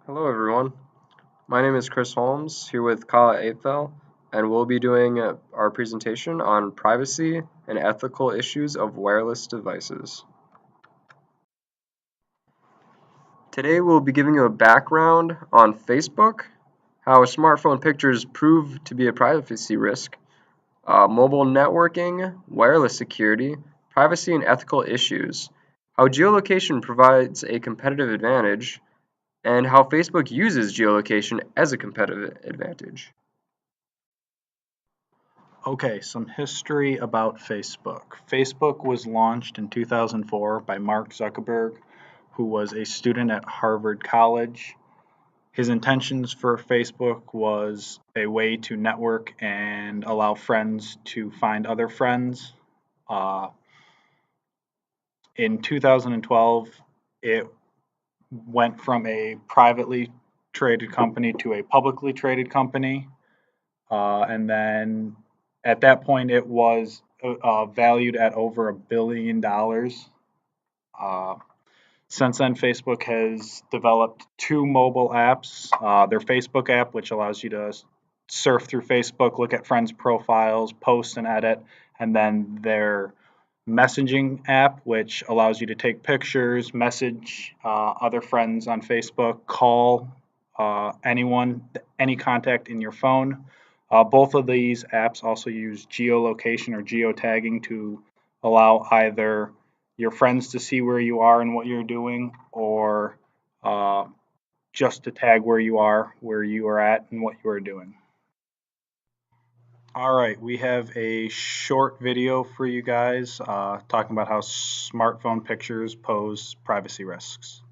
Hello everyone, my name is Chris Holmes, here with Kala Athel, and we'll be doing our presentation on privacy and ethical issues of wireless devices. Today we'll be giving you a background on Facebook, how smartphone pictures prove to be a privacy risk, mobile networking, wireless security, privacy and ethical issues, how geolocation provides a competitive advantage, and how Facebook uses geolocation as a competitive advantage. Okay, some history about Facebook. Facebook was launched in 2004 by Mark Zuckerberg, who was a student at Harvard College. His intentions for Facebook was a way to network and allow friends to find other friends. In 2012, it went from a privately traded company to a publicly traded company. And then at that point, it was valued at over $1 billion. Since then, Facebook has developed two mobile apps. Their Facebook app, which allows you to surf through Facebook, look at friends' profiles, post and edit, and then their messaging app, which allows you to take pictures, message other friends on Facebook, call anyone, any contact in your phone. Both of these apps also use geolocation or geotagging to allow either your friends to see where you are and what you're doing, or just to tag where you are at, and what you are doing. All right, we have a short video for you guys talking about how smartphone pictures pose privacy risks.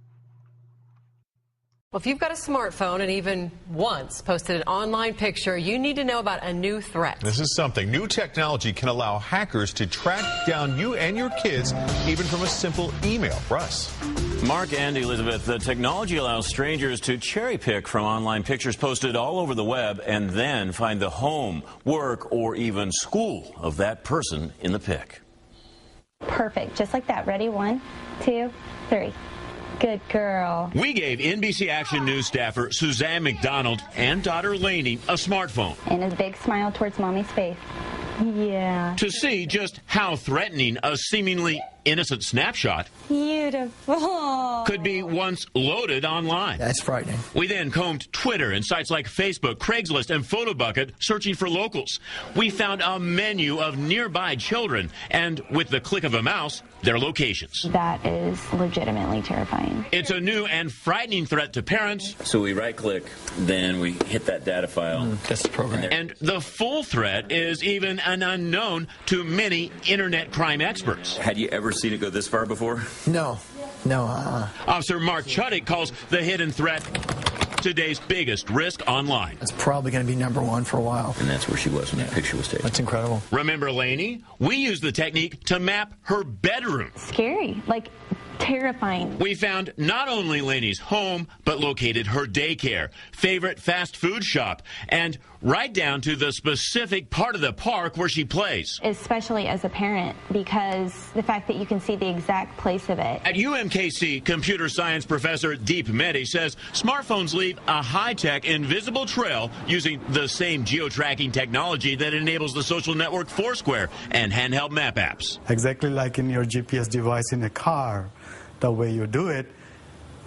Well, if you've got a smartphone and even once posted an online picture, you need to know about a new threat. This is something. New technology can allow hackers to track down you and your kids, even from a simple email. Russ. Mark and Elizabeth, the technology allows strangers to cherry pick from online pictures posted all over the web and then find the home, work, or even school of that person in the pic. Perfect. Just like that. Ready? 1, 2, 3. Good girl. We gave NBC Action News staffer Suzanne McDonald and daughter Lainey a smartphone. And a big smile towards mommy's face. Yeah. To see just how threatening a seemingly innocent snapshot Beautiful. could be once loaded online. That's frightening. We then combed Twitter and sites like Facebook, Craigslist, and Photobucket, searching for locals. We found a menu of nearby children, and with the click of a mouse, their locations. That is legitimately terrifying. It's a new and frightening threat to parents. So we right-click, then we hit that data file. That's the program. And the full threat is even an unknown to many internet crime experts. Had you ever seen it go this far before? No. Officer Mark Chuddick calls the hidden threat today's biggest risk online. It's probably going to be #1 for a while. And that's where she was when that picture was taken. That's incredible. Remember Lainey? We used the technique to map her bedroom. Scary. Like, terrifying. We found not only Lainey's home, but located her daycare, favorite fast food shop, and right down to the specific part of the park where she plays. Especially as a parent, because the fact that you can see the exact place of it. At UMKC, computer science professor Deep Mehdi says smartphones leave a high-tech invisible trail using the same geo-tracking technology that enables the social network Foursquare and handheld map apps. Exactly like in your GPS device in a car, the way you do it,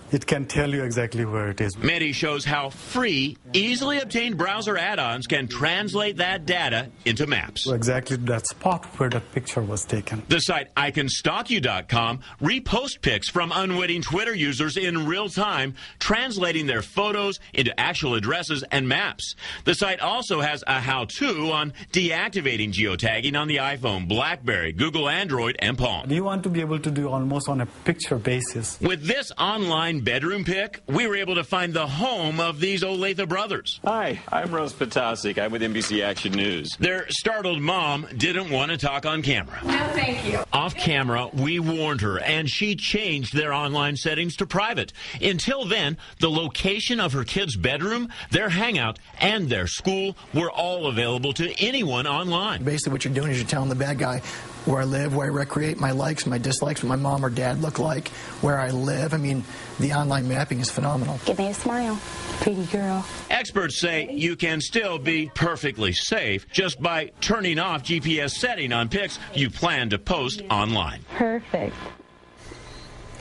it can tell you exactly where it is. Mehdi shows how free, easily obtained browser add-ons can translate that data into maps. So exactly that spot where that picture was taken. The site ICanStalkYou.com reposts pics from unwitting Twitter users in real time, translating their photos into actual addresses and maps. The site also has a how-to on deactivating geotagging on the iPhone, BlackBerry, Google Android, and Palm. You want to be able to do almost on a picture basis. With this online bedroom pic, we were able to find the home of these Olathe brothers. Hi, I'm Rose Potasic. I'm with NBC Action News. Their startled mom didn't want to talk on camera. No, thank you. Off camera, we warned her, and she changed their online settings to private. Until then, the location of her kid's bedroom, their hangout, and their school were all available to anyone online. Basically what you're doing is you're telling the bad guy, where I live, where I recreate, my likes, my dislikes, what my mom or dad look like, where I live. I mean, the online mapping is phenomenal. Give me a smile, pretty girl. Experts say you can still be perfectly safe just by turning off GPS setting on pics you plan to post online. Perfect.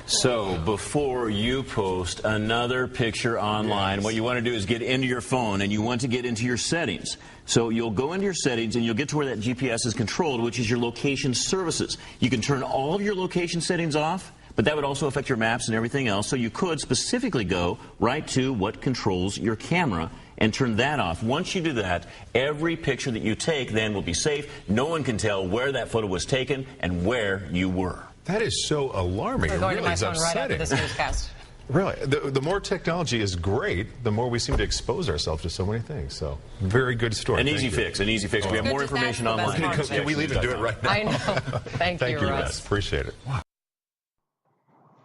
So before you post another picture online, what you want to do is get into your phone and you want to get into your settings. So you'll go into your settings and you'll get to where that GPS is controlled, which is your location services. You can turn all of your location settings off, but that would also affect your maps and everything else. So you could specifically go right to what controls your camera and turn that off. Once you do that, every picture that you take then will be safe. No one can tell where that photo was taken and where you were. That is so alarming. We're going It to my really is phone right after upsetting. this newscast. Really, the more technology is great, the more we seem to expose ourselves to so many things. So, very good story. An Thank easy you. fix, an easy fix. We have Good, more just information ask the best online. part. Can we even do it right now? I know. Thank you, Russ. Russ. Appreciate it.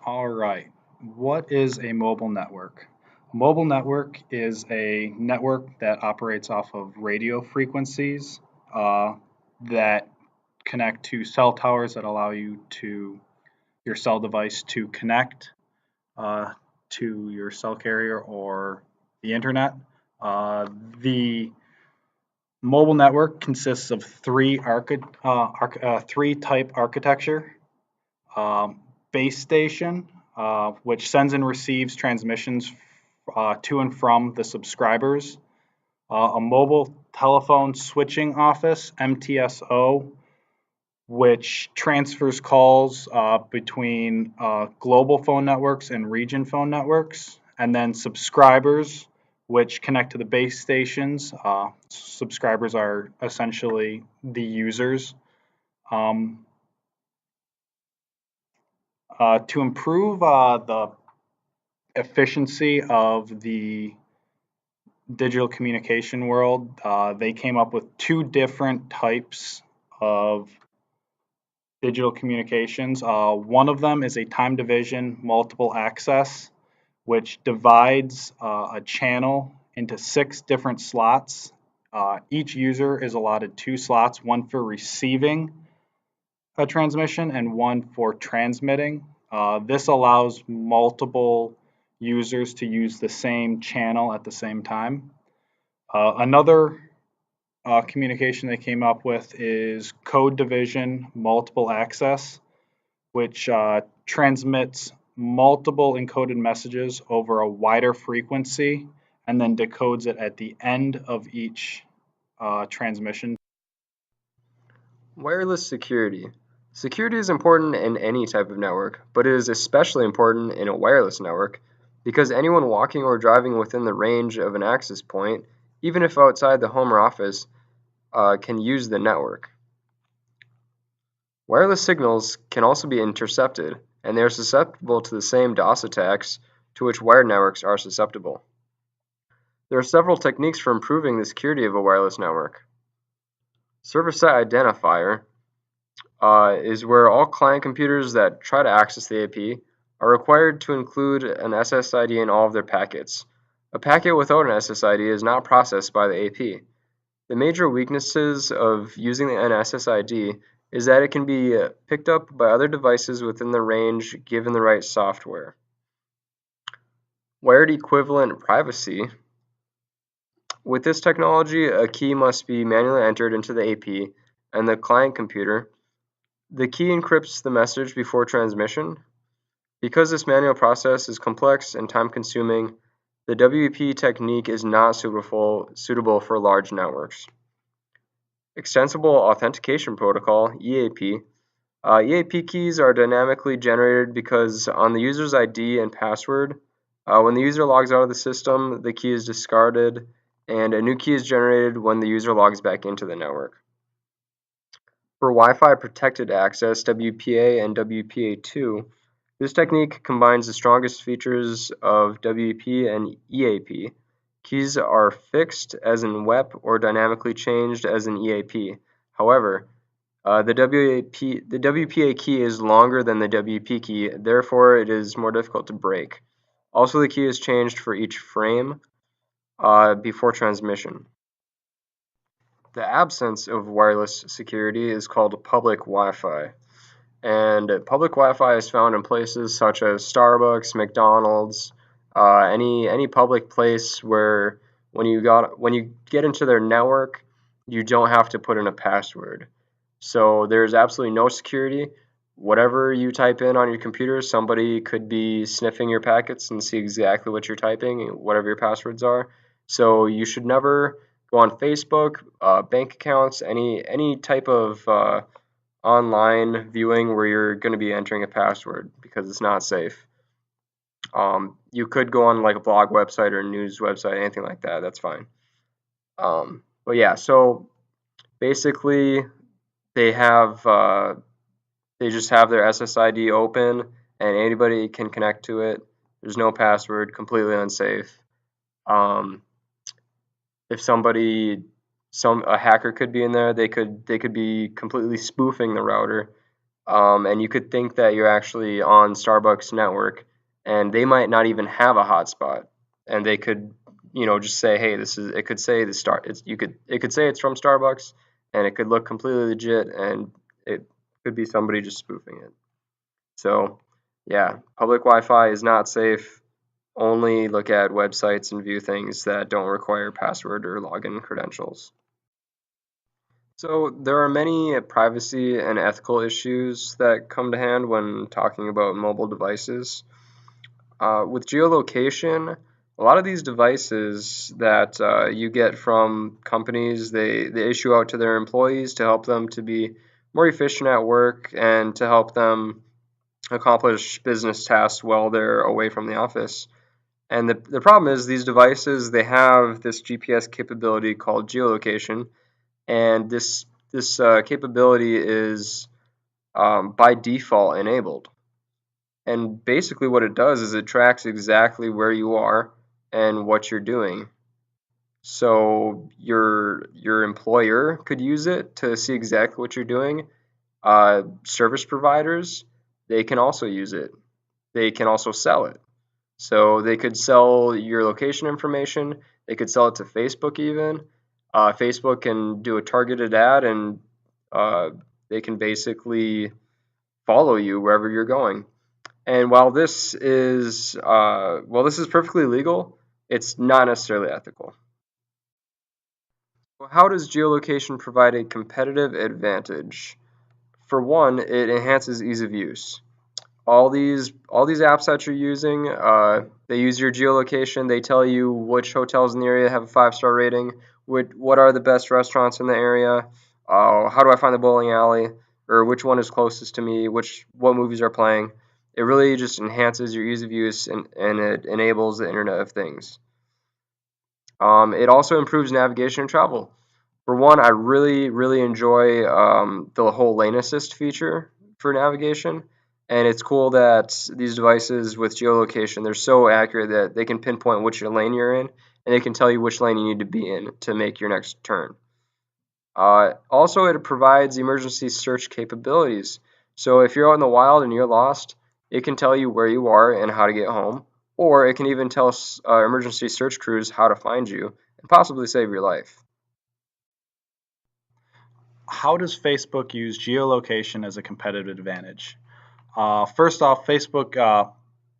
All right. What is a mobile network? A mobile network is a network that operates off of radio frequencies that connect to cell towers that allow your cell device to connect to your cell carrier or the internet. The mobile network consists of three type architecture. Base station, which sends and receives transmissions to and from the subscribers. A mobile telephone switching office, MTSO, which transfers calls between global phone networks and region phone networks. And then subscribers, which connect to the base stations. Subscribers are essentially the users. To improve the efficiency of the digital communication world, they came up with two different types of digital communications. One of them is a time division multiple access, which divides a channel into 6 different slots. Each user is allotted 2 slots, one for receiving a transmission and one for transmitting. This allows multiple users to use the same channel at the same time. Another communication they came up with is code division multiple access, which transmits multiple encoded messages over a wider frequency and then decodes it at the end of each transmission. Wireless security. Security is important in any type of network, but it is especially important in a wireless network because anyone walking or driving within the range of an access point, even if outside the home or office, can use the network. Wireless signals can also be intercepted, and they are susceptible to the same DOS attacks to which wired networks are susceptible. There are several techniques for improving the security of a wireless network. Server site identifier is where all client computers that try to access the AP are required to include an SSID in all of their packets. A packet without an SSID is not processed by the AP. The major weaknesses of using an SSID is that it can be picked up by other devices within the range given the right software. Wired equivalent privacy. With this technology, a key must be manually entered into the AP and the client computer. The key encrypts the message before transmission. Because this manual process is complex and time-consuming, the WEP technique is not suitable for large networks. Extensible Authentication Protocol, EAP. EAP keys are dynamically generated because on the user's ID and password, when the user logs out of the system, the key is discarded and a new key is generated when the user logs back into the network. For Wi-Fi protected access, WPA and WPA2, this technique combines the strongest features of WEP and EAP. Keys are fixed as in WEP or dynamically changed as in EAP. However, the WPA key is longer than the WEP key, therefore it is more difficult to break. Also, the key is changed for each frame before transmission. the absence of wireless security is called public Wi-Fi. And public Wi-Fi is found in places such as Starbucks, McDonald's, any public place where when you get into their network, you don't have to put in a password. So there's absolutely no security. Whatever you type in on your computer, somebody could be sniffing your packets and see exactly what you're typing, whatever your passwords are. So you should never go on Facebook, bank accounts, any type of online viewing where you're going to be entering a password because it's not safe. You could go on like a blog website or a news website, anything like that. That's fine. But yeah, so basically they just have their SSID open and anybody can connect to it. There's no password, completely unsafe. If a hacker could be in there, they could be completely spoofing the router, and you could think that you're actually on Starbucks network, and they might not even have a hotspot, and they could, just say, hey, it could say it could say it's from Starbucks, and it could look completely legit, and it could be somebody just spoofing it. So, yeah, public Wi-Fi is not safe. Only look at websites and view things that don't require password or login credentials. So there are many privacy and ethical issues that come to hand when talking about mobile devices. With geolocation, a lot of these devices that you get from companies, they issue out to their employees to help them to be more efficient at work and to help them accomplish business tasks while they're away from the office. And the problem is these devices, they have this GPS capability called geolocation, and this capability is by default enabled. And basically what it does is it tracks exactly where you are and what you're doing. So your employer could use it to see exactly what you're doing. Service providers, they can also use it. They can also sell it. So they could sell your location information. They could sell it to Facebook even. Facebook can do a targeted ad and they can basically follow you wherever you're going. And while this is perfectly legal, it's not necessarily ethical. Well, how does geolocation provide a competitive advantage? For one, it enhances ease of use. All these apps that you're using, they use your geolocation. They tell you which hotels in the area have a 5-star rating, what are the best restaurants in the area, how do I find the bowling alley, or which one is closest to me, what movies are playing. It really just enhances your ease of use and it enables the Internet of Things. It also improves navigation and travel. For one, I really enjoy the whole lane assist feature for navigation. And it's cool that these devices with geolocation, they're so accurate that they can pinpoint which lane you're in, and they can tell you which lane you need to be in to make your next turn. Also, it provides emergency search capabilities. So if you're out in the wild and you're lost, it can tell you where you are and how to get home, or it can even tell emergency search crews how to find you and possibly save your life. How does Facebook use geolocation as a competitive advantage? First off, Facebook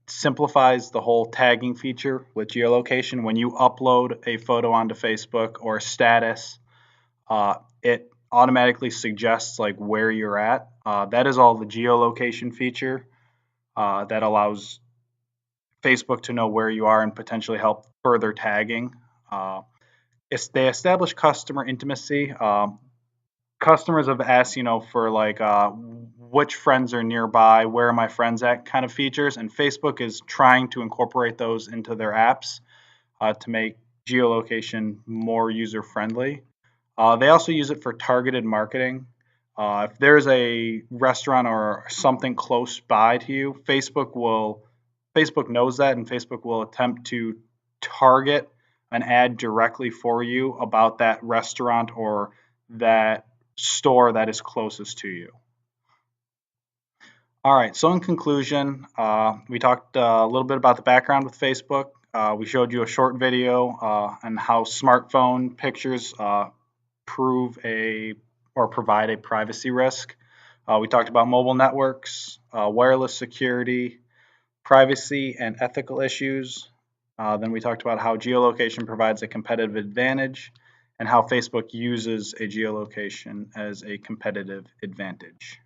simplifies the whole tagging feature with geolocation. When you upload a photo onto Facebook or a status, it automatically suggests like where you're at. That is all the geolocation feature that allows Facebook to know where you are and potentially help further tagging. They establish customer intimacy. Customers have asked, for like which friends are nearby, where are my friends at kind of features, and Facebook is trying to incorporate those into their apps to make geolocation more user friendly. They also use it for targeted marketing. If there's a restaurant or something close by to you, Facebook knows that, and Facebook will attempt to target an ad directly for you about that restaurant or that store that is closest to you. All right, so in conclusion, we talked a little bit about the background with Facebook. We showed you a short video on how smartphone pictures prove or provide a privacy risk. We talked about mobile networks, wireless security, privacy and ethical issues. Then we talked about how geolocation provides a competitive advantage and how Facebook uses a geolocation as a competitive advantage.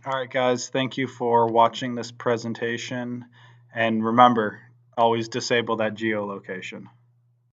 All right, guys, thank you for watching this presentation. And remember, always disable that geolocation.